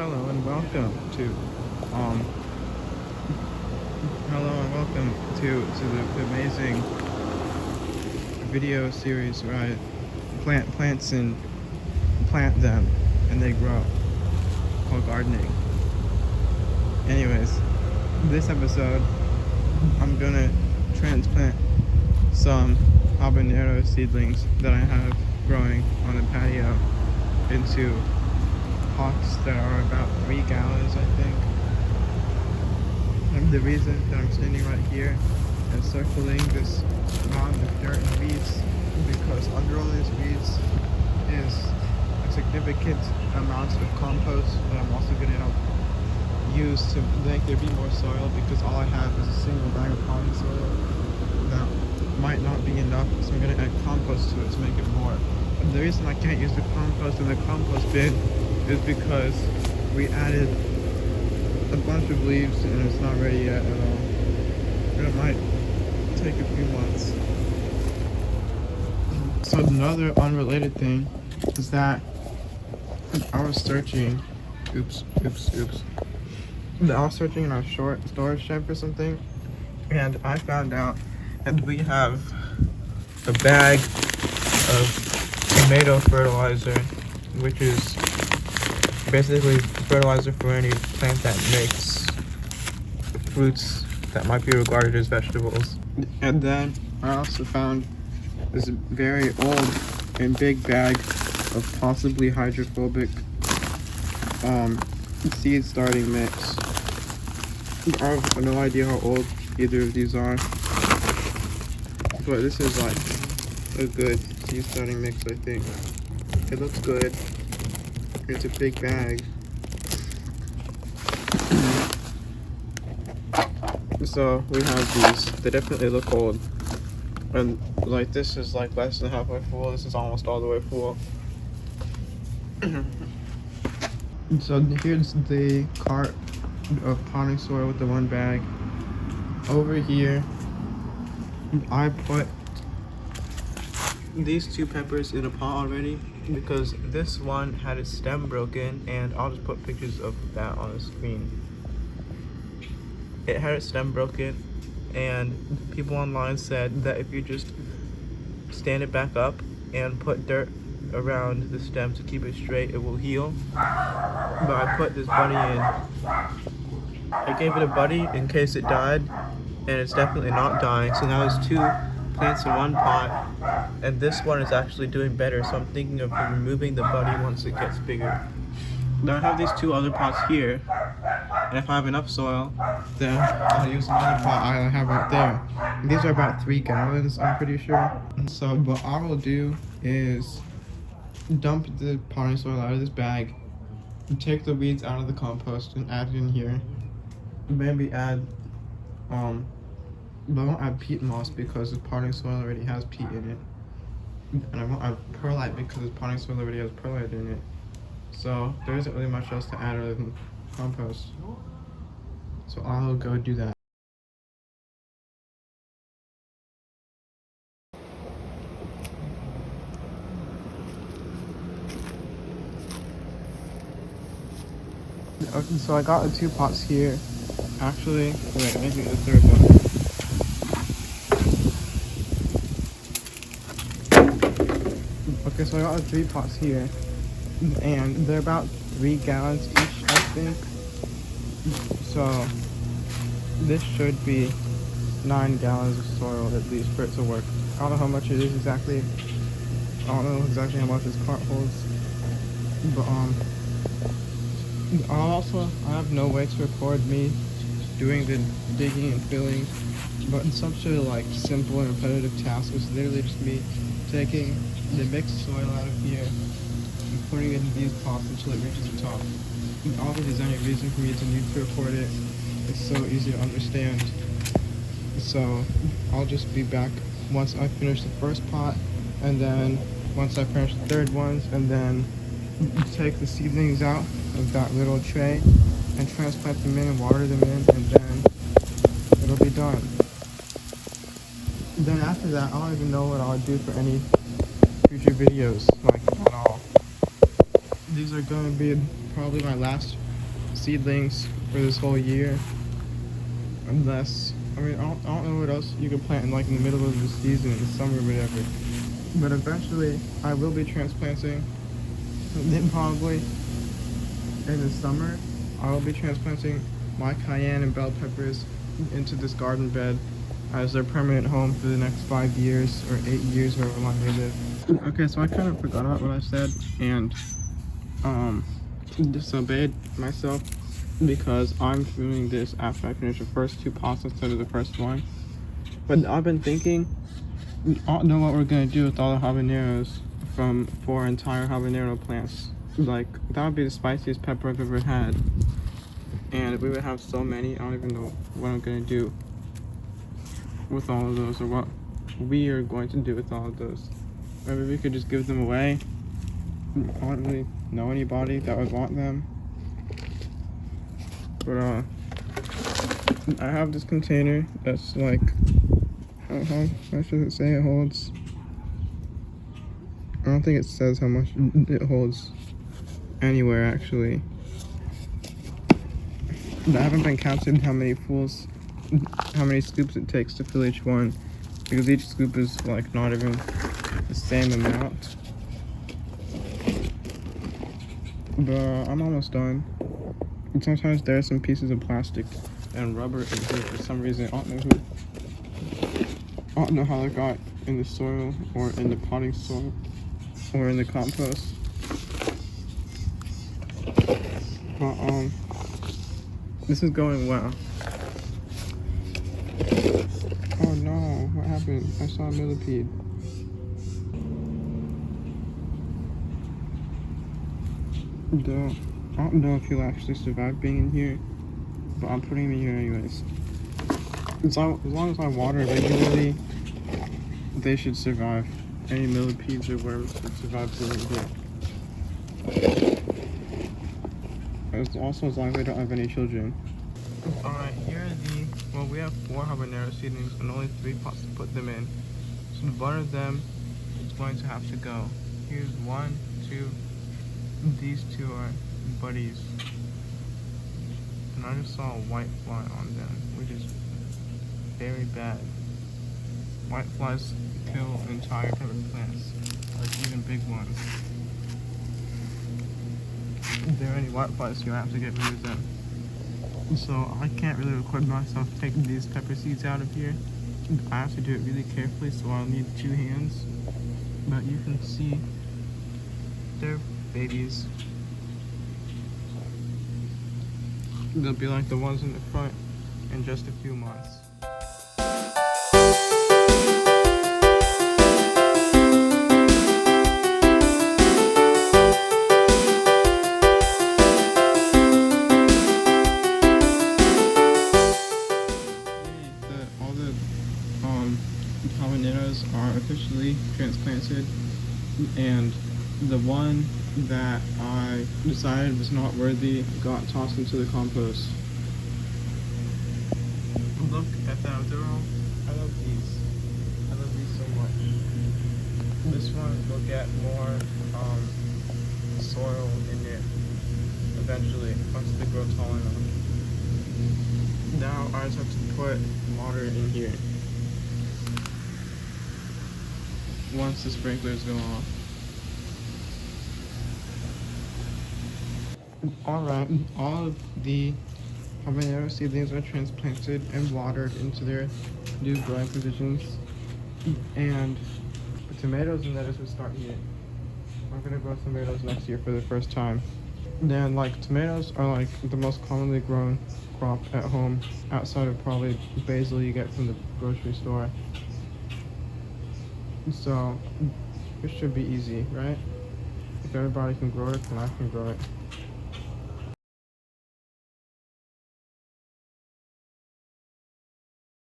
Hello and welcome to um the amazing video series where I plant plants and plant them and they grow, called gardening. Anyways, this episode I'm gonna transplant some habanero seedlings that I have growing on the patio into pots that are about 3 gallons, I think. And the reason that I'm standing right here and circling this mound of dirt and weeds is because under all these weeds is a significant amount of compost that I'm also going to use to make there be more soil, because all I have is a single bag of potting soil that might not be enough, so I'm going to add compost to it to make it more. And the reason I can't use the compost in the compost bin is because we added a bunch of leaves and it's not ready yet at all. And it might take a few months. So another unrelated thing is that I was searching, I was searching in our storage shed for something, and I found out that we have a bag of tomato fertilizer, which is basically fertilizer for any plant that makes fruits that might be regarded as vegetables. And then I also found this very old and big bag of possibly hydrophobic seed starting mix. I have no idea how old either of these are, but this is like a good seed starting mix, I think. It looks good. It's a big bag. So we have these. They definitely look old. And like this is like less than halfway full. This is almost all the way full. So here's the cart of potting soil with the one bag. Over here, I put these 2 peppers in a pot already, because this one had its stem broken, and I'll just put pictures of that on the screen. It had its stem broken, and people online said that if you just stand it back up and put dirt around the stem to keep it straight, it will heal. But I put this buddy in. I gave it a buddy in case it died, and it's definitely not dying. So now there's 2 plants in one pot, and this one is actually doing better, so I'm thinking of removing the buddy once it gets bigger. Now I have these 2 other pots here, and if I have enough soil, then I'll use another pot I have right there. These are about 3 gallons, I'm pretty sure. So what I will do is dump the potting soil out of this bag, and take the weeds out of the compost and add it in here. Maybe add but I won't add peat moss because the potting soil already has peat in it. And I won't add perlite because the potting soil already has perlite in it. So there isn't really much else to add other than compost. So I'll go do that. Okay, so I got the 2 pots here. Actually, wait, maybe the 3rd one. Okay, so I got the 3 pots here, and they're about 3 gallons each, I think. So this should be 9 gallons of soil at least for it to work. I don't know how much it is exactly. I don't know exactly how much this cart holds, but I have no way to record me doing the digging and filling, but in some sort of like simple and repetitive task. It's literally just me taking the mixed soil out of here and putting it in these pots until it reaches the top. And I don't think there's any reason for me to need to record it. It's so easy to understand. So I'll just be back once I finish the first pot, and then once I finish the 3rd ones, and then take the seedlings out of that little tray and transplant them in and water them in, and then it'll be done. Then after that, I don't even know what I'll do for any future videos, like at all. These are going to be probably my last seedlings for this whole year. Unless, I mean, I don't know what else you could plant in like in the middle of the season, in the summer or whatever. But eventually, I will be transplanting. Then probably in the summer, I will be transplanting my cayenne and bell peppers into this garden bed as their permanent home for the next 5 years or 8 years, however long they live. Okay, so I kind of forgot about what I said and disobeyed myself because I'm doing this after I finish the first 2 pots instead of the first one. But I've been thinking, I don't know what we're gonna do with all the habaneros from 4 entire habanero plants. Like, that would be the spiciest pepper I've ever had. And we would have so many, I don't even know what I'm gonna do with all of those, or what we are going to do with all of those. Maybe we could just give them away. I don't really know anybody that would want them. But I have this container that's like, how much does it say it holds? I don't think it says how much it holds anywhere actually. I haven't been counting how many scoops it takes to fill each one, because each scoop is like not even the same amount. But I'm almost done. And sometimes there are some pieces of plastic and rubber in here for some reason. I don't know how they got in the soil or in the potting soil or in the compost. But this is going well. Oh no, what happened? I saw a millipede. I don't know if he'll actually survive being in here, but I'm putting him in here anyways. As long as I water regularly, they should survive. Any millipedes or worms should survive being in here. Also, as long as they don't have any children. Alright, here are well, we have 4 habanero seedlings and only 3 pots to put them in. So one of them is going to have to go. Here's 1, 2, these 2 are buddies. And I just saw a white fly on them, which is very bad. White flies kill entire pepper plants, like even big ones. If there are any white flies, you have to get rid of them. So I can't really record myself taking these pepper seeds out of here. I have to do it really carefully, so I'll need 2 hands. But you can see they're babies. They'll be like the ones in the front in just a few months. All the habaneros are officially transplanted, and the one that I decided was not worthy got tossed into the compost. Look at them, they're all, I love these so much. This one will get more soil in it eventually, once they grow tall enough. Now I just have to put water in here once the sprinklers go off. Alright, all of the habanero seedlings are transplanted and watered into their new growing positions, and the tomatoes and lettuce will start here. I'm gonna grow tomatoes next year for the first time. Then, like, tomatoes are like the most commonly grown crop at home, outside of probably basil you get from the grocery store. So it should be easy, right? If everybody can grow it, then I can grow it.